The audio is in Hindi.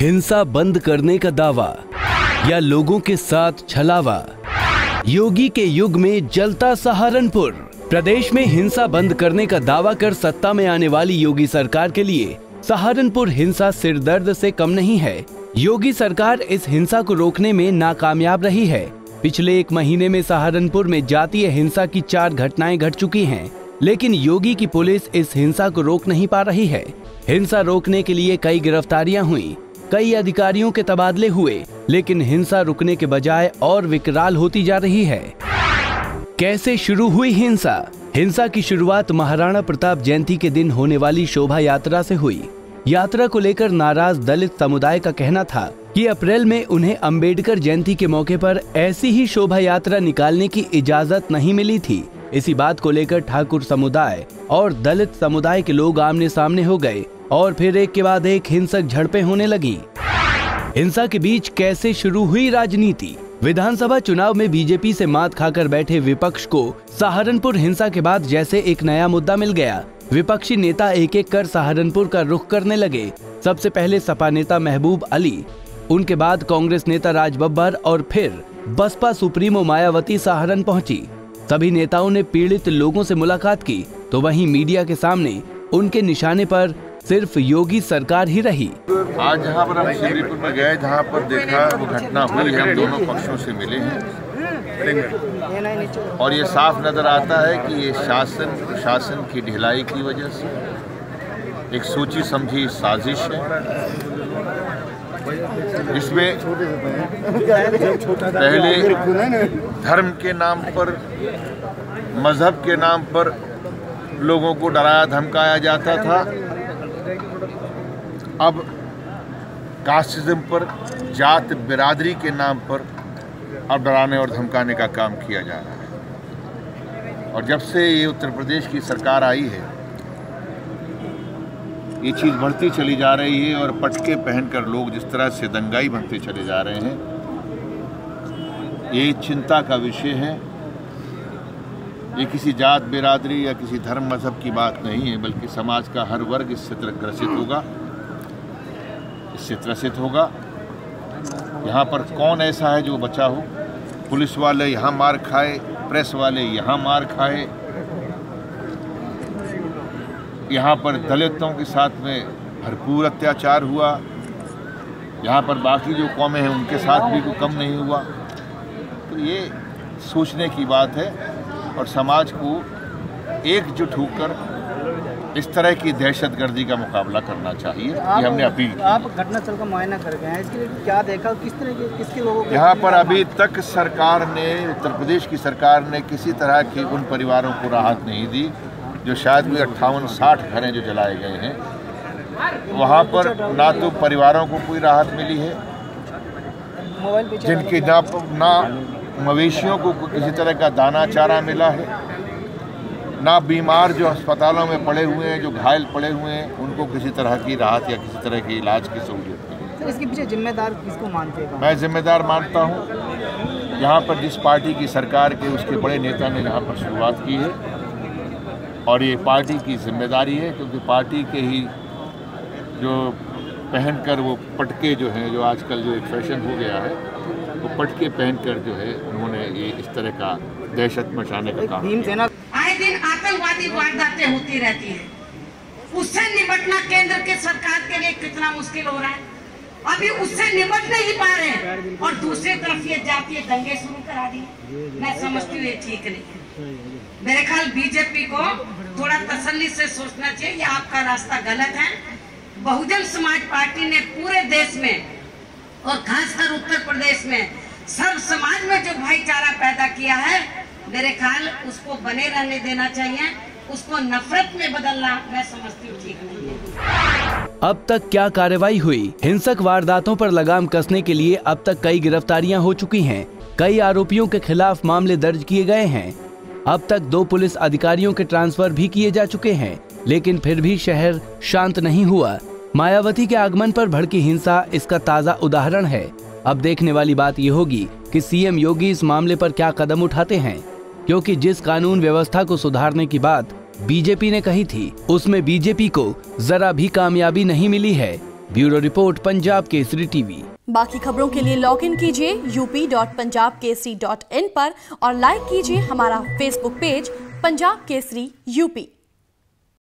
हिंसा बंद करने का दावा या लोगों के साथ छलावा। योगी के युग में जलता सहारनपुर। प्रदेश में हिंसा बंद करने का दावा कर सत्ता में आने वाली योगी सरकार के लिए सहारनपुर हिंसा सिरदर्द से कम नहीं है। योगी सरकार इस हिंसा को रोकने में नाकामयाब रही है। पिछले 1 महीने में सहारनपुर में जातीय हिंसा की 4 घटनाएं घट चुकी हैं, लेकिन योगी की पुलिस इस हिंसा को रोक नहीं पा रही है। हिंसा रोकने के लिए कई गिरफ्तारियां हुई, कई अधिकारियों के तबादले हुए, लेकिन हिंसा रुकने के बजाय और विकराल होती जा रही है। कैसे शुरू हुई हिंसा? हिंसा की शुरुआत महाराणा प्रताप जयंती के दिन होने वाली शोभा यात्रा से हुई। यात्रा को लेकर नाराज दलित समुदाय का कहना था कि अप्रैल में उन्हें अंबेडकर जयंती के मौके पर ऐसी ही शोभा यात्रा निकालने की इजाजत नहीं मिली थी। इसी बात को लेकर ठाकुर समुदाय और दलित समुदाय के लोग आमने सामने हो गए और फिर एक के बाद एक हिंसक झड़पें होने लगी। हिंसा के बीच कैसे शुरू हुई राजनीति? विधानसभा चुनाव में बीजेपी से मात खाकर बैठे विपक्ष को सहारनपुर हिंसा के बाद जैसे एक नया मुद्दा मिल गया। विपक्षी नेता एक एक कर सहारनपुर का रुख करने लगे। सबसे पहले सपा नेता महबूब अली, उनके बाद कांग्रेस नेता राज बब्बर और फिर बसपा सुप्रीमो मायावती सहारन पहुंची। सभी नेताओं ने पीड़ित लोगों से मुलाकात की, तो वहीं मीडिया के सामने उनके निशाने पर सिर्फ योगी सरकार ही रही। आज जहाँ पर हम शिवरीपुर में गए, जहाँ पर देखा वो घटना हुई, हम दोनों पक्षों से मिले हैं और ये साफ नजर आता है कि ये शासन प्रशासन की ढिलाई की वजह से एक सोची समझी साजिश है। इसमें पहले धर्म के नाम पर, मजहब के नाम पर लोगों को डराया धमकाया जाता था। अब कास्टिज्म पर, जात बिरादरी के नाम पर अब डराने और धमकाने का काम किया जा रहा है। और जब से ये उत्तर प्रदेश की सरकार आई है, ये चीज़ बढ़ती चली जा रही है और पटके पहनकर लोग जिस तरह से दंगाई बनते चले जा रहे हैं, ये चिंता का विषय है। ये किसी जात बिरादरी या किसी धर्म मजहब की बात नहीं है, बल्कि समाज का हर वर्ग इससे ग्रसित होगा, इससे त्रसित होगा। यहाँ पर कौन ऐसा है जो बचा हो? पुलिस वाले यहाँ मार खाए, प्रेस वाले यहाँ मार खाए, यहाँ पर दलितों के साथ में भरपूर अत्याचार हुआ, यहाँ पर बाकी जो कौमें हैं उनके साथ भी कोई कम नहीं हुआ। तो ये सोचने की बात है और समाज को एकजुट होकर इस तरह की दहशतगर्दी का मुकाबला करना चाहिए। ये हमने अपील की। आप घटनास्थल का मुआयना कर गए हैं, इसके लिए क्या देखा, किस तरह के किसके लोगों को? यहाँ पर अभी तक सरकार ने, उत्तर प्रदेश की सरकार ने किसी तरह की उन परिवारों को राहत नहीं दी जो शायद भी 58-60 घरें जो जलाए गए हैं, वहाँ पर ना तो परिवारों को कोई राहत मिली है, जिनकी ना मवेशियों को किसी तरह का दाना चारा मिला है, ना बीमार जो अस्पतालों में पड़े हुए हैं, जो घायल पड़े हुए हैं, उनको किसी तरह की राहत या किसी तरह की इलाज की सहूलियत नहीं। सर, इसके पीछे जिम्मेदार किसको मानते हैं? मैं जिम्मेदार मानता हूँ यहाँ पर जिस पार्टी की सरकार के उसके बड़े नेता ने यहाँ पर शुरुआत की है, और ये पार्टी की जिम्मेदारी है, क्योंकि पार्टी के ही जो पहनकर वो पटके जो हैं, जो आजकल जो एक फैशन हो गया है, वो पटके पहनकर जो है उन्होंने ये इस तरह का दहशत मचाने का काम। आए दिन आतंकवादी वारदातें होती रहती है, उससे निपटना केंद्र के सरकार के लिए कितना मुश्किल हो रहा है। अभी उससे निपट नहीं पा रहे हैं और दूसरी तरफ ये जातीय दंगे शुरू करा दिए। मैं समझती हूँ ये ठीक नहीं है। मेरे ख्याल बीजेपी को थोड़ा तसल्ली से सोचना चाहिए, ये आपका रास्ता गलत है। बहुजन समाज पार्टी ने पूरे देश में और खासकर उत्तर प्रदेश में सर्व समाज में जो भाईचारा पैदा किया है, मेरे ख्याल उसको बने रहने देना चाहिए। उसको नफरत में बदलना मैं समझती हूँ ठीक नहीं है। अब तक क्या कार्रवाई हुई? हिंसक वारदातों पर लगाम कसने के लिए अब तक कई गिरफ्तारियां हो चुकी हैं। कई आरोपियों के खिलाफ मामले दर्ज किए गए हैं। अब तक 2 पुलिस अधिकारियों के ट्रांसफर भी किए जा चुके हैं, लेकिन फिर भी शहर शांत नहीं हुआ। मायावती के आगमन पर भड़की हिंसा इसका ताजा उदाहरण है। अब देखने वाली बात ये होगी कि सीएम योगी इस मामले पर क्या कदम उठाते हैं, क्योंकि जिस कानून व्यवस्था को सुधारने की बात बीजेपी ने कही थी, उसमें बीजेपी को जरा भी कामयाबी नहीं मिली है। Bureau report, Punjab Kesari TV. बाकी खबरों के लिए लॉग इन कीजिए up.punjabkesari.in पर और लाइक कीजिए हमारा Facebook page Punjab Kesari UP.